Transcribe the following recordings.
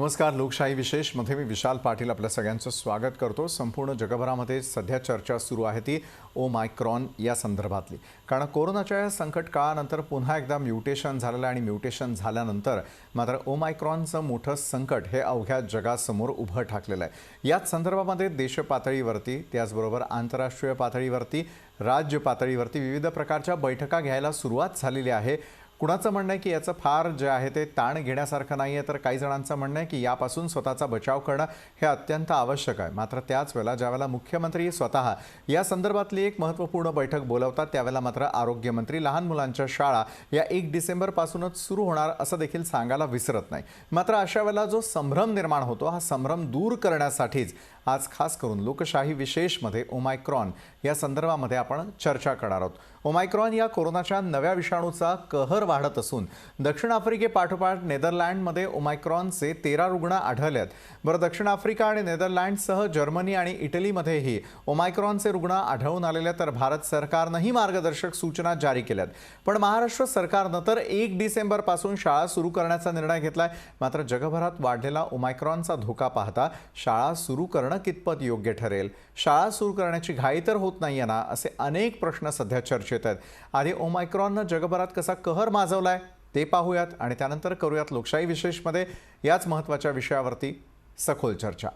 नमस्कार. लोकशाही विशेषमध्ये मी विशाल पाटील आपल्या सगळ्यांचं स्वागत करतो. संपूर्ण जगभरामध्ये सध्या चर्चा सुरू आहे ती ओमायक्रॉन या संदर्भातली. कारण कोरोनाच्या या संकट काळानंतर पुन्हा एकदा म्युटेशन झालेलं आणि म्युटेशन झाल्यानंतर मात्र ओमायक्रॉनचं मोठं संकट हे अवघ्या जगासमोर उभं ठाकलेलं आहे. याच संदर्भामध्ये देश पातळीवरती त्याचबरोबर आंतरराष्ट्रीय पातळीवरती राज्य पातळीवरती विविध प्रकारच्या बैठका घ्यायला सुरुवात झालेली आहे. कुणाचं म्हणणं आहे की याचं फार जे आहे ते ताण घेण्यासारखं नाही आहे, तर काही जणांचं म्हणणं आहे की यापासून स्वतःचा बचाव करणं हे अत्यंत आवश्यक आहे. मात्र त्याच वेळेला ज्यावेळेला मुख्यमंत्री स्वतः या संदर्भातली एक महत्त्वपूर्ण बैठक बोलवतात त्यावेळेला मात्र आरोग्यमंत्री लहान मुलांच्या शाळा या 1 डिसेंबरपासूनच सुरू होणार असं देखील सांगायला विसरत नाही. मात्र अशा वेळेला जो संभ्रम निर्माण होतो हा संभ्रम दूर करण्यासाठीच आज खास करून लोकशाही विशेषमध्ये ओमायक्रॉन या संदर्भामध्ये आपण चर्चा करणार आहोत. ओमायक्रॉन या कोरोनाच्या नव्या विषाणूचा कहर वाढत असून दक्षिण आफ्रिकेपाठोपाठ नेदरलँडमध्ये ओमायक्रॉनचे 13 रुग्ण आढळले आहेत. बरं, दक्षिण आफ्रिका आणि नेदरलँड्ससह जर्मनी आणि इटलीमध्येही ओमायक्रॉनचे रुग्ण आढळून आलेले, तर भारत सरकारनंही मार्गदर्शक सूचना जारी केल्यात. पण महाराष्ट्र सरकारनं तर 1 डिसेंबरपासून शाळा सुरू करण्याचा निर्णय घेतलाय. मात्र जगभरात वाढलेला ओमायक्रॉनचा धोका पाहता शाळा सुरू करणं कितपत योग्य ठरेल, शाळा सुरू करण्याची घाई तर होत नाहीये ना, असे अनेक प्रश्न सध्या चर्चेत आहेत. आधी ओमायक्रॉननं जगभरात कसा कहर माजवलाय ते पाहूयात आणि त्यानंतर करूयात लोकशाही विशेषमध्ये याच महत्त्वाच्या विषयावरती सखोल चर्चा.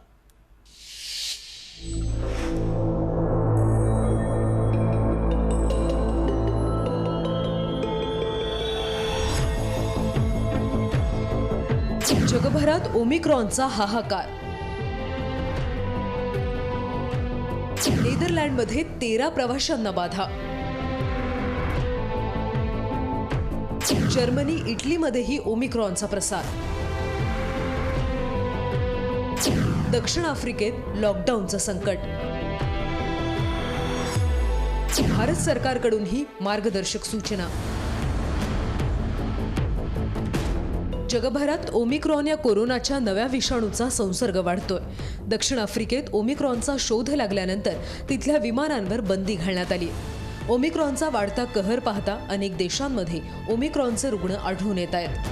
जगभरात ओमिक्रॉनचा हाहाकार. नेदरलँडमध्ये 13 प्रवाशांना बाधा. जर्मनी इटलीमध्येही ओमिक्रॉनचा प्रसार. दक्षिण आफ्रिकेत लॉकडाऊनचं संकट. भारत सरकारकडूनही मार्गदर्शक सूचना. जगभरात ओमिक्रॉन या कोरोनाच्या नव्या विषाणूचा संसर्ग वाढतोय. दक्षिण आफ्रिकेत ओमिक्रॉनचा शोध लागल्यानंतर तिथल्या विमानांवर बंदी घालण्यात आली. ओमिक्रॉनचा वाढता कहर पाहता अनेक देशांमध्ये ओमिक्रॉनचे रुग्ण आढळून येत आहेत.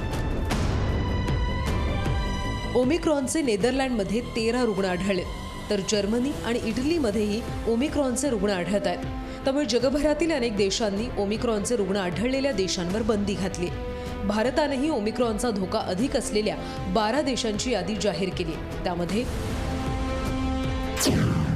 ओमिक्रॉनचे नेदरलँडमध्ये 13 रुग्ण आढळले, तर जर्मनी आणि इटलीमध्येही ओमिक्रॉनचे रुग्ण आढळत आहेत. त्यामुळे जगभरातील अनेक देशांनी ओमिक्रॉनचे रुग्ण आढळलेल्या देशांवर बंदी घातली. भारतानेही ओमिक्रॉनचा धोका अधिक असलेल्या 12 देशांची यादी जाहीर केली. त्यामध्ये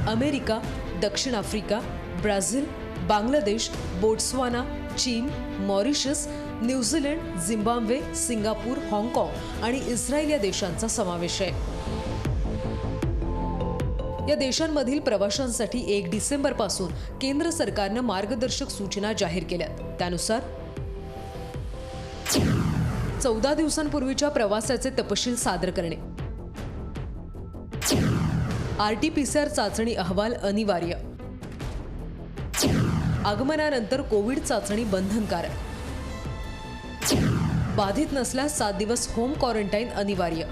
अमेरिका, दक्षिण आफ्रिका, ब्राझील, बांगलादेश, बोट्सवाना, चीन, मॉरिशस, न्यूझीलंड, झिम्बाब्वे, सिंगापूर, हाँगकाँग आणि इस्रायल या देशांचा समावेश आहे. या देशांमधील प्रवाशांसाठी 1 डिसेंबरपासून केंद्र सरकारनं मार्गदर्शक सूचना जाहीर केल्यात. त्यानुसार 14 दिवसांपूर्वीच्या प्रवासाचे तपशील सादर करणे, RT-PCR चाचणी अहवाल अनिवार्य, आगमनानंतर कोविड चाचणी बंधनकारक, बाधित नसल्यास 7 दिवस होम क्वारंटाईन अनिवार्य,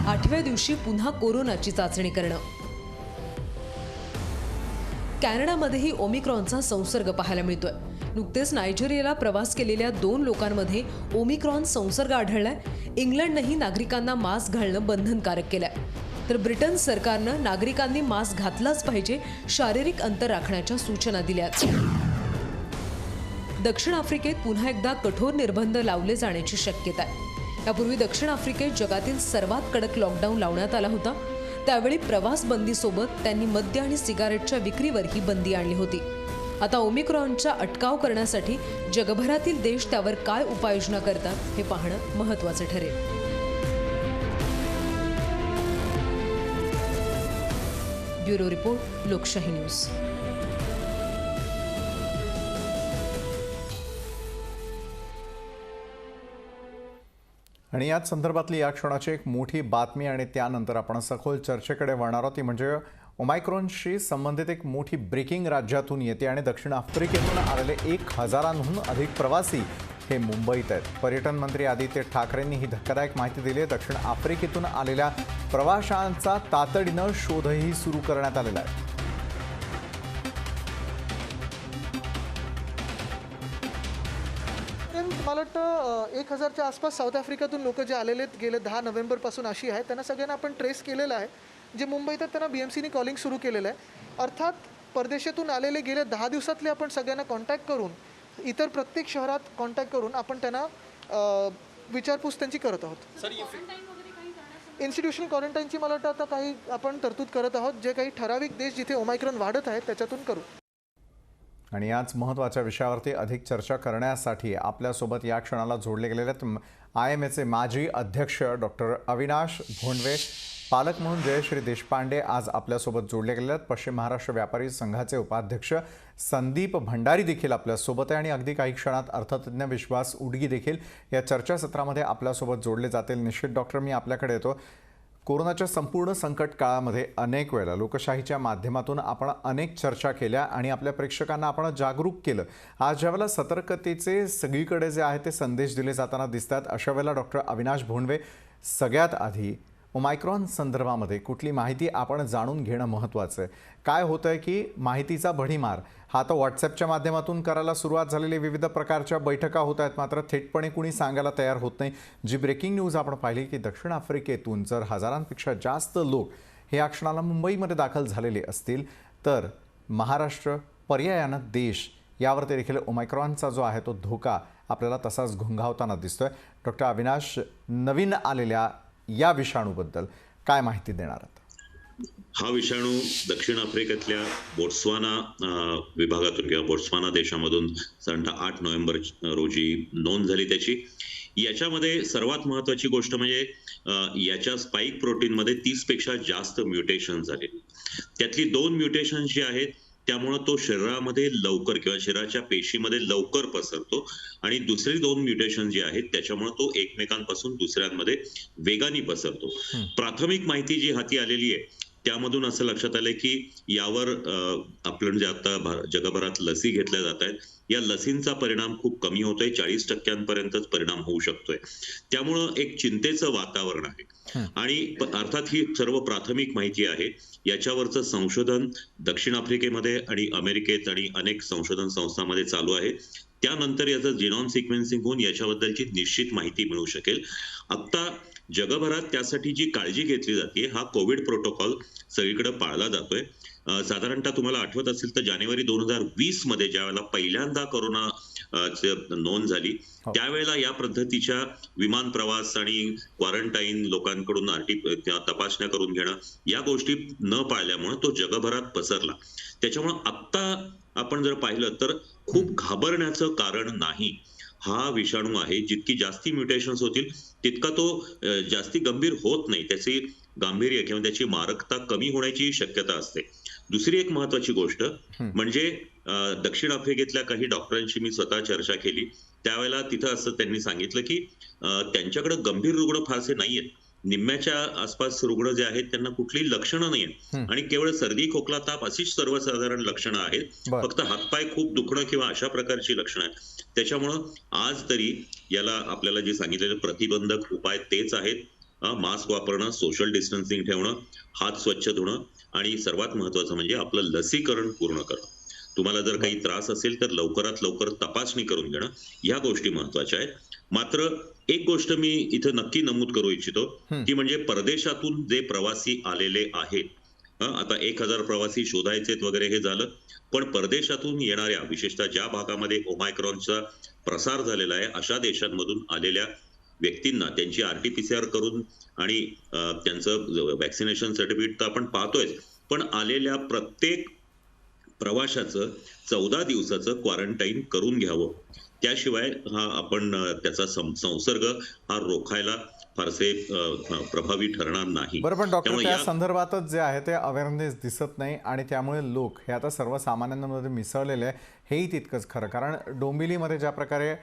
8व्या दिवशी पुन्हा कोरोनाची चाचणी करणं. कॅनडामध्येही ओमिक्रॉनचा संसर्ग पाहायला मिळतोय. नुकतेच नायजेरियाला प्रवास केलेल्या 2 लोकांमध्ये ओमिक्रॉन संसर्ग आढळलाय. इंग्लंडनेही नागरिकांना मास्क घालणं बंधनकारक केलंय. तर ब्रिटन सरकारनं नागरिकांनी मास्क घातलाच पाहिजे, शारीरिक अंतर राखण्याच्या सूचना दिल्यात. दक्षिण आफ्रिकेत पुन्हा एकदा कठोर निर्बंध लावले जाण्याची शक्यता आहे. यापूर्वी दक्षिण आफ्रिकेत जगातील सर्वात कडक लॉकडाऊन लावण्यात आला होता. त्यावेळी प्रवास बंदीसोबत त्यांनी मद्य आणि सिगारेटच्या विक्रीवरही बंदी आणली होती. आता ओमिक्रॉनचा अटकाव करण्यासाठी जगभरातील देश त्यावर काय उपाययोजना करतात हे पाहणं महत्त्वाचं ठरेल. ब्युरो रिपोर्ट, लोकशाही न्यूज. आणि याच संदर्भातली या क्षणाची एक मोठी बातमी आणि त्यानंतर आपण सखोल चर्चेकडे वळणार आहोत. ती म्हणजे ओमायक्रॉनशी संबंधित एक मोठी ब्रेकिंग राज्यातून येते आणि दक्षिण आफ्रिकेतून आलेले 1000हून अधिक प्रवासी हे मुंबईत आहेत. पर्यटन मंत्री आदित्य ठाकरेंनी ही धक्कादायक माहिती दिली आहे. दक्षिण आफ्रिकेतून आलेल्या प्रवाशांचा तातडीनं शोधही सुरू करण्यात आलेला आहे. मला वाटतं 1000च्या आसपास साऊथ आफ्रिकेतून लोक जे आलेले आहेत गेले 10 नोव्हेंबरपासून अशी आहेत, त्यांना सगळ्यांना आपण ट्रेस केलेलं आहे. जे मुंबईत आहेत त्यांना BMCने कॉलिंग सुरू केलेलं आहे. अर्थात परदेशातून आलेले गेले 10 दिवसातले आपण सगळ्यांना कॉन्टॅक्ट करून इतर प्रत्येक शहरात कॉन्टॅक्ट करून आपण त्यांना विचारपूस त्यांची करत आहोत. इन्स्टिट्यूशनल क्वारंटाईनची मला वाटतं आता काही आपण तरतूद करत आहोत, जे काही ठराविक देश जिथे ओमायक्रॉन वाढत आहेत त्याच्यातून करू. आणि याच महत्त्वाच्या विषयावरती अधिक चर्चा करण्यासाठी आपल्यासोबत या क्षणाला जोडले गेलेले आहेत IMAचे माजी अध्यक्ष डॉक्टर अविनाश भोंडवे, पालक म्हणून जयश्री देशपांडे आज आपल्यासोबत जोडले गेले आहेत. पश्चिम महाराष्ट्र व्यापारी संघाचे उपाध्यक्ष संदीप भंडारी देखील आपल्यासोबत आहे आणि अगदी काही क्षणात अर्थतज्ञ विश्वास उडगी देखील या चर्चासत्रामध्ये आपल्यासोबत जोडले जातील. निश्चित डॉक्टर, मी आपल्याकडे येतो. कोरोनाच्या संपूर्ण संकट काळामध्ये अनेक वेळेला लोकशाहीच्या माध्यमातून आपण अनेक चर्चा केल्या आणि आपल्या प्रेक्षकांना आपण जागरूक केलं. आज ज्यावेळेला सतर्कतेचे सगळीकडे जे आहे ते संदेश दिले जाताना दिसतात, अशा वेळेला डॉक्टर अविनाश भोंडवे, सगळ्यात आधी ओमायक्रॉन संदर्भामध्ये कुठली माहिती आपण जाणून घेणं महत्त्वाचं आहे. काय होतं आहे की माहितीचा भडीमार हा तर व्हॉट्सॲपच्या माध्यमातून करायला सुरुवात झालेली, विविध प्रकारच्या बैठका होत आहेत, मात्र थेटपणे कुणी सांगायला तयार होत नाही. जी ब्रेकिंग न्यूज आपण पाहिली की दक्षिण आफ्रिकेतून जर हजारांपेक्षा जास्त लोक हे या क्षणाला मुंबईमध्ये दाखल झालेले असतील, तर महाराष्ट्र पर्यायानं देश यावरती देखील ओमायक्रॉनचा जो आहे तो धोका आपल्याला तसाच घुंगावताना दिसतोय. डॉक्टर अविनाश, नवीन आलेल्या या विषाणूबद्दल काय माहिती देणार आहात? हा विषाणू दक्षिण आफ्रिकेतल्या बोट्स्वाना विभागातून किंवा बोट्स्वाना देशामधून साधारणतः 8 नोव्हेंबर रोजी नोंद झाली त्याची. याच्यामध्ये सर्वात महत्त्वाची गोष्ट म्हणजे याच्या स्पाइक प्रोटीनमध्ये 30 पेक्षा जास्त म्युटेशन झाले. त्यातली 2 म्युटेशन जी आहेत त्यामुळे तो शरीरामध्ये लवकर किंवा शरीराच्या पेशीमध्ये लवकर पसरतो आणि दुसरी 2 म्युटेशन जी आहेत त्याच्यामुळे तो एकमेकांपासून दुसऱ्यांमध्ये वेगाने पसरतो. प्राथमिक माहिती जी हाती आलेली आहे त्यामधून असं लक्षात आलंय की यावर आपण जे आता जगभरात लसी घेतल्या जात आहेत, या लसींचा परिणाम खूप कमी होतोय, 40% परिणाम होऊ शकतोय. त्यामुळं एक चिंतेचं वातावरण आहे आणि अर्थात ही सर्व प्राथमिक माहिती आहे. याच्यावरचं संशोधन दक्षिण आफ्रिकेमध्ये आणि अमेरिकेत आणि अनेक संशोधन संस्थांमध्ये चालू आहे. त्यानंतर याचं जिनोम सिक्वेन्सिंग होऊन याच्याबद्दलची निश्चित माहिती मिळू शकेल. आता जगभरात त्यासाठी जी काळजी घेतली जाते, हा कोविड प्रोटोकॉल सगळीकडे पाळला जातोय. साधारणतः तुम्हाला आठवत असेल तर जानेवारी 2020 मध्ये ज्यावेळेला पहिल्यांदा कोरोना नोंद झाली त्यावेळेला या पद्धतीच्या विमान प्रवास आणि क्वारंटाईन, लोकांकडून तपासण्या करून घेणं, या गोष्टी न पाळल्यामुळे तो जगभरात पसरला. त्याच्यामुळे आत्ता आपण जर पाहिलं तर खूप घाबरण्याचं कारण नाही. हा विषाणू आहे, जितकी जास्ती म्युटेशन्स होतील तितका तो जास्ती गंभीर होत नाही, त्याची गांभीर्य किंवा त्याची मारकता कमी होण्याची शक्यता असते. दुसरी एक महत्वाची गोष्ट म्हणजे दक्षिण आफ्रिकेतल्या काही डॉक्टरांशी मी स्वतः चर्चा केली. त्यावेळेला तिथं असं त्यांनी सांगितलं की त्यांच्याकडे गंभीर रुग्ण फारसे नाहीयेत. निम्म्याच्या आसपास रुग्ण जे आहेत त्यांना कुठलीही लक्षणं नाही आहेत आणि केवळ सर्दी, खोकला, ताप अशीच सर्वसाधारण लक्षणं आहेत. फक्त हातपाय खूप दुखणं किंवा अशा प्रकारची लक्षणं आहेत. त्याच्यामुळं आज तरी याला आपल्याला जे सांगितलेले प्रतिबंधक उपाय तेच आहेत. मास्क वापरणं, सोशल डिस्टन्सिंग ठेवणं, हात स्वच्छ धुणं आणि सर्वात महत्वाचं म्हणजे आपलं लसीकरण पूर्ण करणं. तुम्हाला जर काही त्रास असेल तर लवकरात लवकर तपासणी करून घेणं, ह्या गोष्टी महत्वाच्या आहेत. मात्र एक गोष्ट मी इथं नक्की नमूद करू इच्छितो ती म्हणजे परदेशातून जे प्रवासी आलेले आहेत, आता 1000 प्रवासी शोधायचे वगैरे हे झालं, पण परदेशातून येणाऱ्या विशेषतः ज्या भागामध्ये ओमायक्रॉनचा प्रसार झालेला आहे अशा देशांमधून आलेल्या व्यक्तींना त्यांची RT-PCR करून आणि त्यांचं वॅक्सिनेशन सर्टिफिकेट तर आपण पाहतोय, पण आलेल्या प्रत्येक प्रवाशाचं 14 दिवसाचं क्वारंटाईन करून घ्यावं. त्याशिवाय हा आपण त्याचा संसर्ग हा रोखायला फारसे प्रभावी ठरणार नाही. बरं, पण डॉक्टर त्या संदर्भातच जे आहे ते अवेअरनेस दिसत नाही आणि त्यामुळे लोक हे आता सर्वसामान्यांमध्ये मिसळलेले आहे, हेही तितकंच खरं. कारण डोंबिवलीमध्ये ज्या प्रकारे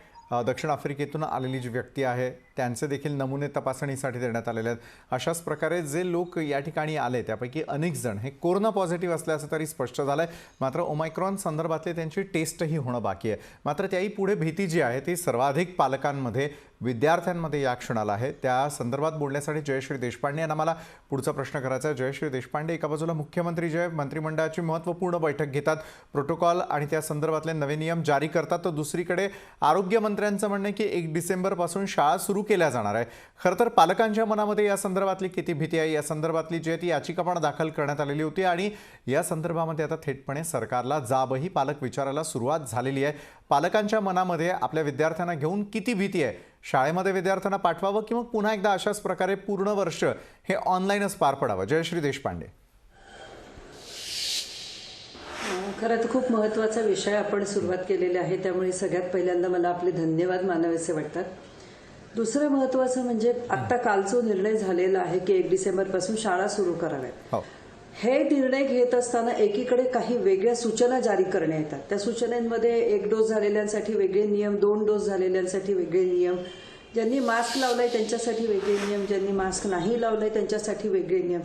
दक्षिण आफ्रिकेतून आलेली जी व्यक्ती आहे त्यांचे देखील नमुने तपासणीसाठी देण्यात आलेले आहेत. अशाच प्रकारे जे लोक या ठिकाणी आले त्यापैकी अनेक जण हे कोरोना पॉझिटिव्ह असल्याचं तरी स्पष्ट झालं आहे. मात्र ओमायक्रॉन संदर्भातले त्यांची टेस्टही होणं बाकी आहे. मात्र त्याही पुढे भीती जी आहे ती सर्वाधिक पालकांमध्ये विद्यार्थ्यांमध्ये या क्षणाला आहे त्या संदर्भात बोलण्यासाठी जयश्री देशपांडे यांना मला पुढचा प्रश्न करायचा आहे. जयश्री देशपांडे, एका बाजूला मुख्यमंत्री जे मंत्रिमंडळाची महत्त्वपूर्ण बैठक घेतात, प्रोटोकॉल आणि त्या संदर्भातले नवे नियम जारी करतात, तर दुसरीकडे आरोग्यमंत्र्यांचं म्हणणं आहे की 1 डिसेंबरपासून शाळा सुरू केल्या जाणार आहे. खरं तर पालकांच्या मनामध्ये या संदर्भातली किती भीती आहे, या संदर्भातली जी आहे ती याचिका पण दाखल करण्यात आलेली होती आणि या संदर्भामध्ये आता थेटपणे सरकारला जाबही पालक विचारायला सुरुवात झालेली आहे. पालकांच्या मनामध्ये आपल्या विद्यार्थ्यांना घेऊन किती भीती आहे, शाळेमध्ये विद्यार्थ्यांना पाठवावं की मग पुन्हा एकदा अशाच प्रकारे पूर्ण वर्ष हे ऑनलाईनच पार पडावं? जयश्री देशपांडे. खरं तर खूप महत्त्वाचा विषय आपण सुरुवात केलेली आहे, त्यामुळे सगळ्यात पहिल्यांदा मला आपले धन्यवाद मानावेसे वाटतात. दुसरं महत्त्वाचं म्हणजे आत्ता कालचा निर्णय झालेला आहे की 1 डिसेंबरपासून शाळा सुरू कराव्यात. हो. हे निर्णय घेत असताना एकीकडे काही वेगळ्या सूचना जारी करण्यात येतात. त्या सूचनांमध्ये 1 डोस झालेल्यांसाठी वेगळे नियम, 2 डोस झालेल्यांसाठी वेगळे नियम, ज्यांनी मास्क लावलाय त्यांच्यासाठी वेगळे नियम, ज्यांनी मास्क नाही लावलाय त्यांच्यासाठी वेगळे नियम.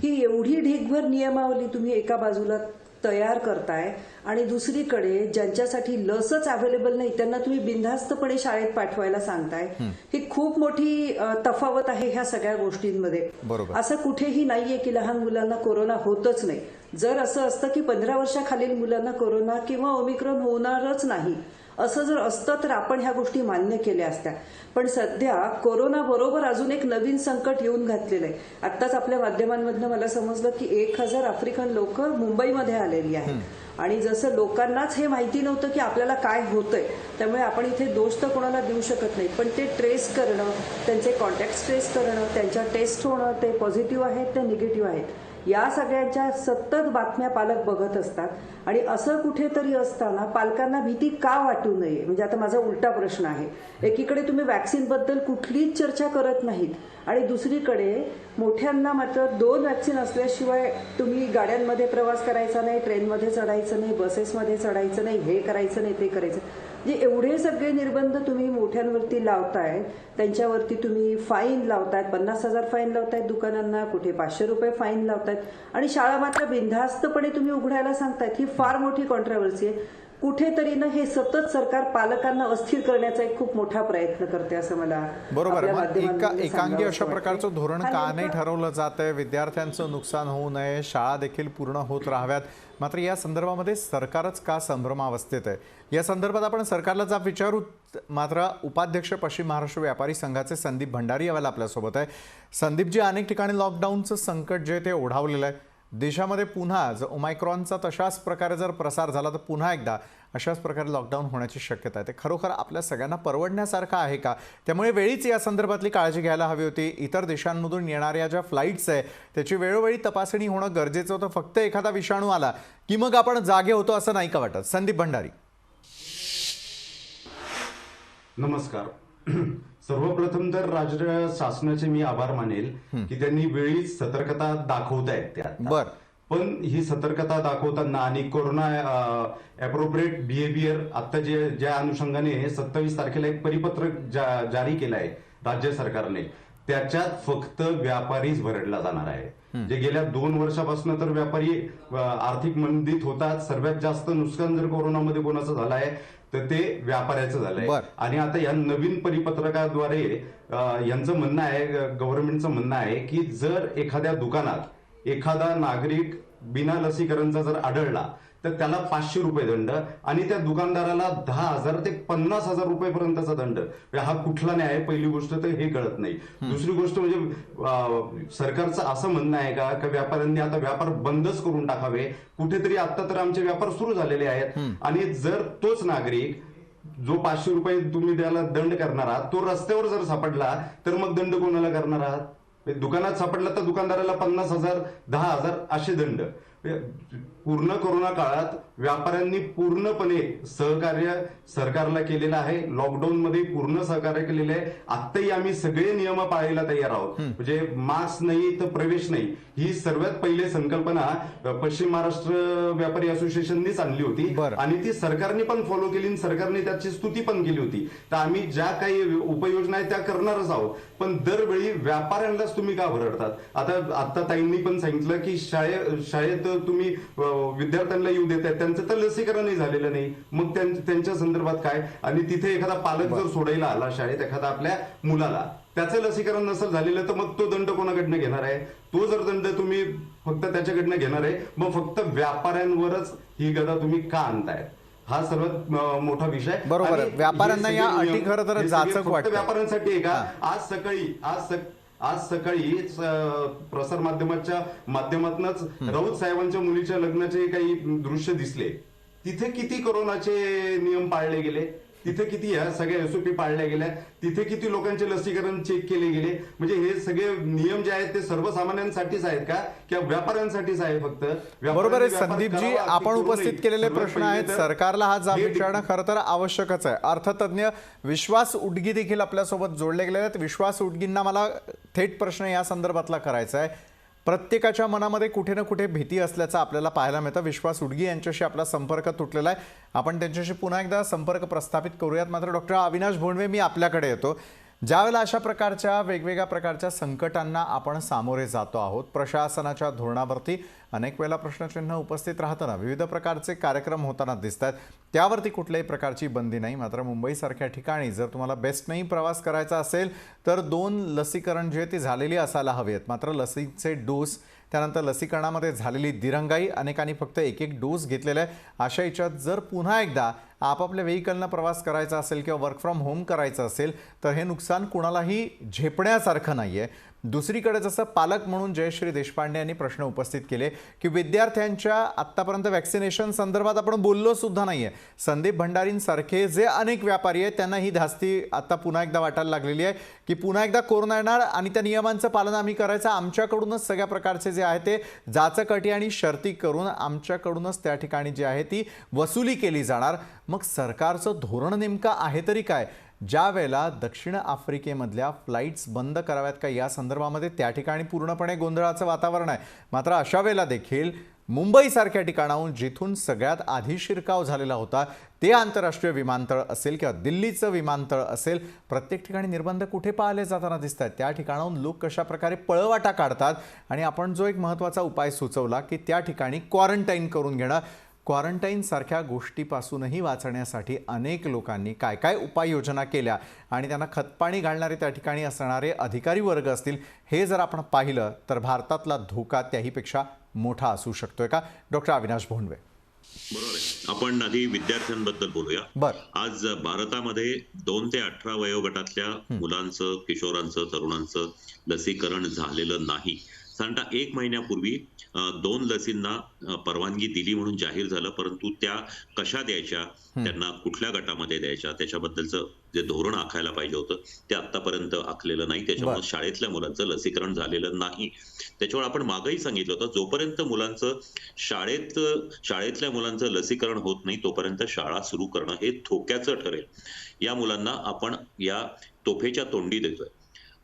ही एवढी ढीगभर नियमावली तुम्ही एका बाजूला तयार करताय आणि दुसरीकडे ज्यांच्यासाठी लसच अवेलेबल नाही त्यांना तुम्ही बिनधास्तपणे शाळेत पाठवायला सांगताय. ही खूप मोठी तफावत आहे ह्या सगळ्या गोष्टींमध्ये. बरोबर. असं कुठेही नाहीये की लहान मुलांना कोरोना होतच नाही. जर असं असतं की 15 वर्षाखालील मुलांना कोरोना किंवा ओमिक्रॉन होणारच नाही असं जर असतं तर आपण ह्या गोष्टी मान्य केल्या असत्या. पण सध्या कोरोना बरोबर अजून एक नवीन संकट येऊन घातलेलं आहे. आत्ताच आपल्या माध्यमांमधनं मला समजलं की 1000 आफ्रिकन लोक मुंबईमध्ये आलेली आहेत आणि जसं लोकांनाच हे माहिती नव्हतं की आपल्याला काय होतंय, त्यामुळे आपण इथे दोष तर कोणाला देऊ शकत नाही. पण ते ट्रेस करणं, त्यांचे कॉन्टॅक्ट ट्रेस करणं, त्यांच्या टेस्ट होणं, ते पॉझिटिव्ह आहेत ते निगेटिव्ह आहेत, या सगळ्यांच्या सतत बातम्या पालक बघत असतात. आणि असं कुठेतरी असताना पालकांना भीती का वाटू नये, म्हणजे आता माझा उलटा प्रश्न आहे. एकीकडे तुम्ही वॅक्सिनबद्दल कुठलीच चर्चा करत नाहीत आणि दुसरीकडे मोठ्यांना मात्र 2 वॅक्सिन असल्याशिवाय तुम्ही गाड्यांमध्ये प्रवास करायचा नाही, ट्रेनमध्ये चढायचं नाही, बसेसमध्ये चढायचं नाही, हे करायचं नाही, ते करायचं. म्हणजे एवढे सगळे निर्बंध तुम्ही मोठ्यांवरती लावताय, त्यांच्यावरती तुम्ही फाईन लावतायत, 50,000 फाईन लावतायत दुकानांना, कुठे 500 रुपये फाईन लावतायत आणि शाळा मात्र बिनधास्तपणे तुम्ही उघडायला सांगतायत. ही फार मोठी कॉन्ट्रोव्हर्सी आहे. कुठेतरी ना हे सतत सरकार पालकांना अस्थिर करण्याचा एक खूप मोठा प्रयत्न करते असं मला बरोबर. आपल्या मग माध्यमांमध्ये एकांगी सांगावंसं अशा वाटतंय. प्रकारचं धोरण हा का नेमका- नाही ठरवलं जात आहे? विद्यार्थ्यांचं नुकसान होऊ नये, शाळा देखील पूर्ण होत राहाव्यात, मात्र या संदर्भामध्ये सरकारच का संभ्रमावस्थेत आहे? या संदर्भात आपण सरकारला जाब विचारू. मात्र उपाध्यक्ष पश्चिम महाराष्ट्र व्यापारी संघाचे संदीप भंडारी यावेळेला आपल्यासोबत आहे. संदीपजी, अनेक ठिकाणी लॉकडाऊनचं संकट जे ते ओढावलेलं आहे. देशामध्ये पुन्हा जर ओमायक्रॉनचा तशाच प्रकारे जर प्रसार झाला तर पुन्हा एकदा अशाच प्रकारे लॉकडाऊन होण्याची शक्यता आहे. ते खरोखर आपल्या सगळ्यांना परवडण्यासारखं आहे का? त्यामुळे वेळीच या संदर्भातली काळजी घ्यायला हवी होती. इतर देशांमधून येणाऱ्या ज्या फ्लाईट्स आहे त्याची वेळोवेळी तपासणी होणं गरजेचं होतं. फक्त एखादा विषाणू आला की मग आपण जागे होतो असं नाही का वाटत? संदीप भंडारी. नमस्कार. सर्वप्रथम तर राज्य शासनाचे मी आभार मानेल की त्यांनी वेळीच सतर्कता दाखवतायत त्या. बर. पण ही सतर्कता दाखवताना आणि कोरोना अप्रोप्रिएट बिहेवियर आता ज्या अनुषंगाने 27 तारखेला एक परिपत्रक जारी केलं आहे राज्य सरकारने, त्याच्यात फक्त व्यापारीच भरडला जाणार आहे. जे गेल्या 2 वर्षापासून तर व्यापारी आर्थिक मंदीत होतात. सर्वात जास्त नुकसान जर कोरोनामध्ये कोणाचं झालं आहे तर ते व्यापाऱ्याचं झालंय. आणि आता या नवीन परिपत्रकाद्वारे यांचं म्हणणं आहे, गव्हर्नमेंटचं म्हणणं आहे की जर एखाद्या दुकानात एखादा नागरिक बिना लसीकरणचा जर आढळला तर त्याला 500 रुपये दंड आणि त्या दुकानदाराला 10,000 ते 50,000 रुपयेपर्यंतचा दंड. हा कुठला न्याय? पहिली गोष्ट तर हे कळत नाही. दुसरी गोष्ट म्हणजे सरकारचं असं म्हणणं आहे का व्यापाऱ्यांनी आता व्यापार बंदच करून टाकावे? कुठेतरी आता तर आमचे व्यापार सुरू झालेले आहेत आणि जर तोच नागरिक जो 500 रुपये तुम्ही त्याला दंड करणार आहात तो रस्त्यावर जर सापडला तर मग दंड कोणाला करणार आहात? दुकानात सापडला तर दुकानदाराला 50,000, 10,000 असे दंड. पूर्ण कोरोना काळात व्यापाऱ्यांनी पूर्णपणे सहकार्य सरकारला केलेलं आहे. लॉकडाऊन मध्ये पूर्ण सहकार्य केलेलं आहे. आत्ताही आम्ही सगळे नियम पाळायला तयार आहोत. म्हणजे मास्क नाही तर प्रवेश नाही ही सर्वात पहिली संकल्पना पश्चिम महाराष्ट्र व्यापारी असोसिएशननीच आणली होती आणि ती सरकारने पण फॉलो केली आणि सरकारने त्याची स्तुती पण केली होती. तर आम्ही ज्या काही उपाययोजना आहेत त्या करणारच आहोत. पण दरवेळी व्यापाऱ्यांनाच तुम्ही का भरडतात? आता ताईंनी पण सांगितलं की शाळेत तर तुम्ही विद्यार्थ्यांना येऊ देताय, त्यांचं तर लसीकरणही झालेलं नाही, मग त्यांच्या संदर्भात काय? आणि तिथे एखादा पालक जर सोडायला आला शाळेत एखादा आपल्या मुलाला, त्याचं लसीकरण नसेल झालेलं, तर मग तो दंड कोणाकडनं घेणार आहे? तो जर दंड तुम्ही फक्त त्याच्याकडनं घेणार आहे, मग फक्त व्यापाऱ्यांवरच ही गदा तुम्ही का आणताय? हा सर्वात मोठा विषय. बरोबर आहे. व्यापाऱ्यांना या अटी खरं तर जाचक वाटतं. व्यापाऱ्यांसाठी आहे का? आज सकाळी प्रसार माध्यमाच्या माध्यमातूनच राऊत साहेबांच्या मुलीच्या लग्नाचे काही दृश्य दिसले. तिथे किती कोरोनाचे नियम पाळले गेले, तिथे किती ह्या सगळ्या एसओपी पाळल्या गेल्या, तिथे किती लोकांचे लसीकरण चेक केले गेले. म्हणजे हे सगळे नियम जे आहेत ते सर्वसामान्यांसाठीच आहेत का, किंवा व्यापाऱ्यांसाठीच आहे फक्त? बरोबर आहे संदीपजी, आपण उपस्थित केलेले प्रश्न आहेत. सरकारला हा जाब विचारणं खरं तर आवश्यकच आहे. अर्थतज्ञ विश्वास उटगी देखील आपल्यासोबत जोडले गेले आहेत. विश्वास उटगींना मला थेट प्रश्न या संदर्भातला करायचा आहे. प्रत्येकाच्या मनामध्ये कुठे ना कुठे भीती असल्याचं आपल्याला पाहायला मिळतं. विश्वास उटगी यांच्याशी आपला संपर्क तुटलेला आहे. आपण त्यांच्याशी पुन्हा एकदा संपर्क प्रस्थापित करूयात. मात्र डॉक्टर अविनाश भोंडवे, मी आपल्याकडे येतो. ज्यावेळेला अशा प्रकारच्या वेगवेगळ्या प्रकारच्या संकटांना आपण सामोरे जातो आहोत, प्रशासनाच्या धोरणावरती अनेक वेळेला प्रश्नचिन्ह उपस्थित राहताना विविध प्रकारचे कार्यक्रम होताना दिसतात, त्यावरती कुठल्याही प्रकारची बंदी नाही. मात्र मुंबईसारख्या ठिकाणी जर तुम्हाला बेस्टनेही प्रवास करायचा असेल तर 2 लसीकरण जे ती झालेली असायला हवी आहेत. मात्र लसीचे डोस, त्यानंतर लसीकरणामध्ये झालेली दिरंगाई, अनेकांनी फक्त एक डोस घेतलेला आहे. अशा याच्यात जर पुन्हा एकदा आपापल्या व्हेकलनं प्रवास करायचा असेल किंवा वर्क फ्रॉम होम करायचं असेल तर हे नुकसान कुणालाही झेपण्यासारखं नाही आहे. दुसरीकडे जसं पालक म्हणून जयश्री देशपांडे यांनी प्रश्न उपस्थित केले की विद्यार्थ्यांच्या आत्तापर्यंत वॅक्सिनेशन संदर्भात आपण बोललो सुद्धा नाही आहे. संदीप भंडारींसारखे जे अनेक व्यापारी आहेत त्यांना ही धास्ती आता पुन्हा एकदा वाटायला लागलेली आहे की पुन्हा एकदा कोरोना येणार आणि त्या नियमांचं पालन आम्ही करायचं. आमच्याकडूनच सगळ्या प्रकारचे जे आहे ते जाचक अटी आणि शर्ती करून आमच्याकडूनच त्या ठिकाणी जी आहे ती वसुली केली जाणार. मग सरकारचं धोरण नेमकं आहे तरी काय? ज्या वेळेला दक्षिण आफ्रिकेमधल्या फ्लाईट्स बंद कराव्यात का या संदर्भामध्ये त्या ठिकाणी पूर्णपणे गोंधळाचं वातावरण आहे. मात्र अशा वेळेला देखील मुंबईसारख्या ठिकाणाहून जिथून सगळ्यात आधी शिरकाव झालेला होता ते आंतरराष्ट्रीय विमानतळ असेल किंवा दिल्लीचं विमानतळ असेल, प्रत्येक ठिकाणी निर्बंध कुठे पाळले जाताना दिसत आहेत. त्या ठिकाणाहून लोक कशा प्रकारे पळवाटा काढतात. आणि आपण जो एक महत्त्वाचा उपाय सुचवला की त्या ठिकाणी क्वारंटाईन करून घेणं, क्वारंटाईन सारख्या गोष्टीपासूनही वाचण्यासाठी अनेक लोकांनी काय काय उपाययोजना केल्या आणि त्यांना खतपाणी घालणारे त्या ठिकाणी असणारे अधिकारी वर्ग असतील, हे जर आपण पाहिलं तर भारतातला धोका त्याहीपेक्षा मोठा असू शकतोय का? डॉक्टर अविनाश भोंडवे. बरोबर आहे. आपण आधी विद्यार्थ्यांबद्दल बोलूया. आज भारतामध्ये 2 ते 18 वयोगटातल्या मुलांचं, किशोरांचं, तरुणांचं लसीकरण झालेलं नाही. साधारणतः 1 महिन्यापूर्वी 2 लसींना परवानगी दिली म्हणून जाहीर झालं, परंतु त्या कशा द्यायच्या, त्यांना कुठल्या गटामध्ये द्यायच्या, त्याच्याबद्दलचं जे धोरण आखायला पाहिजे होतं ते आतापर्यंत आखलेलं नाही. त्याच्यामुळे शाळेतल्या मुलांचं लसीकरण झालेलं नाही. त्याच्यावर आपण मागेही सांगितलं होतं, जोपर्यंत मुलांचं शाळेतल्या मुलांचं लसीकरण होत नाही तोपर्यंत शाळा सुरू करणं हे धोक्याचं ठरेल. या मुलांना आपण या तोफेच्या तोंडी देतोय.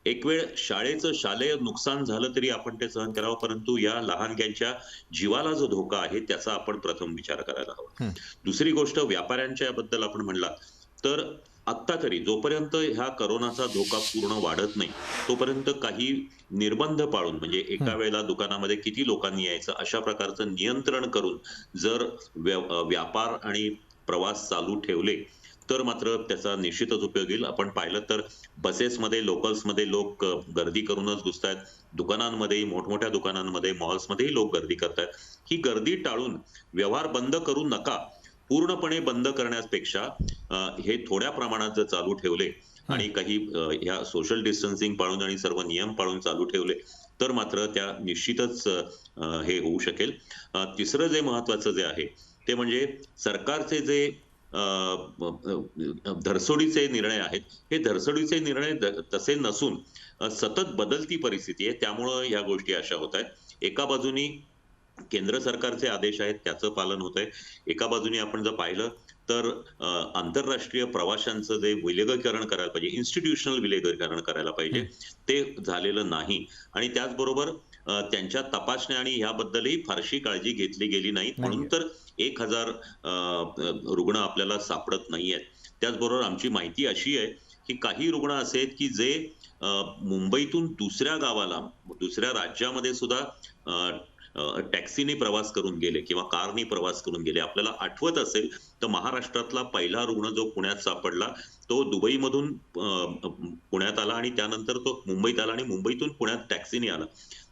एक वेळ शाळेचं शालेय नुकसान झालं तरी आपण ते सहन करावं, परंतु या लहानग्यांच्या जीवाला जो धोका आहे त्याचा आपण प्रथम विचार करायला हवा. दुसरी गोष्ट, व्यापाऱ्यांच्या बद्दल आपण म्हणला तर आत्ता तरी जोपर्यंत ह्या करोनाचा धोका पूर्ण वाढत नाही तोपर्यंत काही निर्बंध पाळून, म्हणजे एका वेळेला दुकानामध्ये किती लोकांनी यायचं अशा प्रकारचं नियंत्रण करून जर व्यापार आणि प्रवास चालू ठेवले तर मात्र त्याचा निश्चितच उपयोग येईल. आपण पाहिलं तर बसेसमध्ये, लोकल्समध्ये लोक गर्दी करूनच घुसतायत. दुकानांमध्ये, मोठमोठ्या दुकानांमध्ये, मॉल्समध्येही लोक गर्दी करतायत. ही गर्दी टाळून व्यवहार बंद करू नका, पूर्णपणे बंद करण्यापेक्षा हे थोड्या प्रमाणात जर चालू ठेवले आणि काही ह्या सोशल डिस्टन्सिंग पाळून आणि सर्व नियम पाळून चालू ठेवले तर मात्र त्या निश्चितच हे होऊ शकेल. तिसरं जे महत्वाचं जे आहे ते म्हणजे सरकारचे जे धरसोडीचे निर्णय आहेत, हे धरसोडीचे निर्णय तसे नसून सतत बदलती परिस्थिती आहे, त्यामुळं या गोष्टी अशा होत आहेत. एका बाजूनी केंद्र सरकारचे आदेश आहेत त्याचं पालन होत आहे, एका बाजूने आपण जर पाहिलं तर आंतरराष्ट्रीय प्रवाशांचं जे विलगीकरण करायला पाहिजे, इन्स्टिट्यूशनल विलगीकरण करायला पाहिजे, ते झालेलं नाही. आणि त्याचबरोबर त्यांच्या तपासण्या आणि ह्याबद्दलही फारशी काळजी घेतली गेली नाही, म्हणून तर 1000 रुग्ण आपल्याला सापडत नाहीयेत. त्याचबरोबर आमची माहिती अशी आहे की काही रुग्ण असे आहेत की जे मुंबईतून दुसऱ्या गावाला, दुसऱ्या राज्यामध्ये सुद्धा टॅक्सीने प्रवास करून गेले किंवा कारने प्रवास करून गेले. आपल्याला आठवत असेल तर महाराष्ट्रातला पहिला रुग्ण जो पुण्यात सापडला तो दुबईमधून पुण्यात आला आणि त्यानंतर तो मुंबईत आला आणि मुंबईतून पुण्यात टॅक्सीने आला.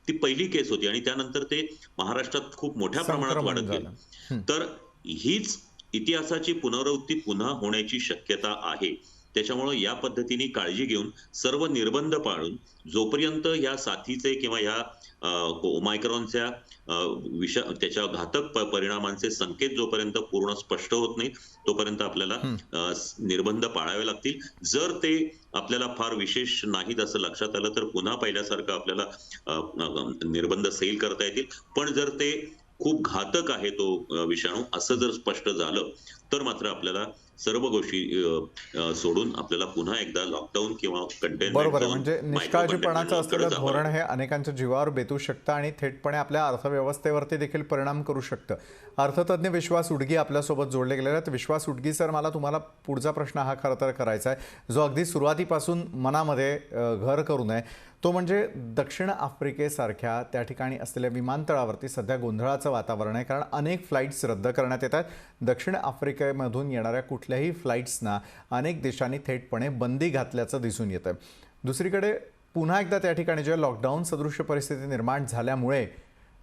ती पहिली केस होती आणि त्यानंतर ते महाराष्ट्रात खूप मोठ्या प्रमाणात संक्रमण वाढत झालं. गेलं. तर हीच इतिहासाची पुनरावृत्ती पुन्हा होण्याची शक्यता आहे. त्याच्यामुळे या पद्धतीने काळजी घेऊन सर्व निर्बंध पाळून जोपर्यंत या साथीचे किंवा या ओमायक्रॉनच्या त्याच्या घातक परिणामांचे संकेत जोपर्यंत पूर्ण स्पष्ट होत नाही तोपर्यंत आपल्याला निर्बंध पाळावे लागतील. जर ते आपल्याला फार विशेष नाहीत असं लक्षात आलं तर पुन्हा पहिल्यासारखं आपल्याला निर्बंध सैल करता येतील. पण जर ते खूप घातक आहे तो विषाणू असं जर स्पष्ट झालं तर मात्र आपल्याला सर्व गोष्टी सोडून आपल्याला पुन्हा एकदा लॉकडाऊन किंवा कंटेनमेंट बरोबर आहे. म्हणजे निष्काळजीपणाचं असलेलं धोरण हे अनेकांच्या जीवावर बेतू शकतं आणि थेटपणे आपल्या अर्थव्यवस्थेवरती देखील परिणाम करू शकतं. अर्थतज्ञ विश्वास उडगी आपल्यासोबत जोडले गेलेले आहेत. विश्वास उडगी सर, मला तुम्हाला पुढचा प्रश्न हा खरं तर करायचा आहे जो अगदी सुरुवातीपासून मनामध्ये घर करू नये. तो म्हणजे दक्षिण आफ्रिकेसारख्या त्या ठिकाणी असलेल्या विमानतळावरती सध्या गोंधळाचं वातावरण आहे, कारण अनेक फ्लाईट्स रद्द करण्यात येतात. दक्षिण आफ्रिकेमधून येणाऱ्या कुठल्याही फ्लाईट्सना अनेक देशांनी थेटपणे बंदी घातल्याचं दिसून येतं. दुसरीकडे पुन्हा एकदा त्या ठिकाणी जे लॉकडाऊन सदृश्य परिस्थिती निर्माण झाल्यामुळे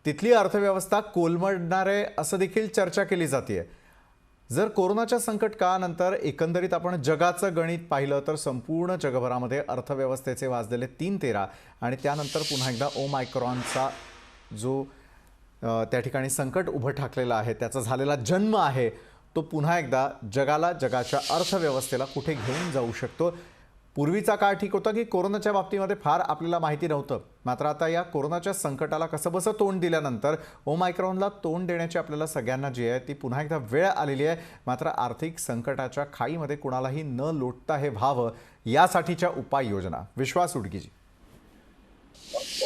तिथली अर्थव्यवस्था कोलमडणार आहे असं देखील चर्चा केली जाते. जर कोरोनाच्या संकट काळानंतर एकंदरीत आपण जगाचं गणित पाहिलं तर संपूर्ण जगभरामध्ये अर्थव्यवस्थेचे वाजलेले 3-13 आणि त्यानंतर पुन्हा एकदा ओमायक्रॉनचा जो त्या ठिकाणी संकट उभं ठाकलेलं आहे, त्याचा झालेला जन्म आहे, तो पुन्हा एकदा जगाला, जगाच्या अर्थव्यवस्थेला कुठे घेऊन जाऊ शकतो. पूर्वीचा काळ ठीक होता की कोरोनाच्या बाबतीमध्ये फार आपल्याला माहिती नव्हतं, मात्र आता या कोरोनाच्या संकटाला कसंबसं तोंड दिल्यानंतर ओमायक्रॉनला तोंड देण्याची आपल्याला सगळ्यांना जी आहे ती पुन्हा एकदा वेळ आलेली आहे. मात्र आर्थिक संकटाच्या खाईमध्ये कुणालाही न लोटता हे व्हावं यासाठीच्या उपाययोजना. विश्वास उडगीजी.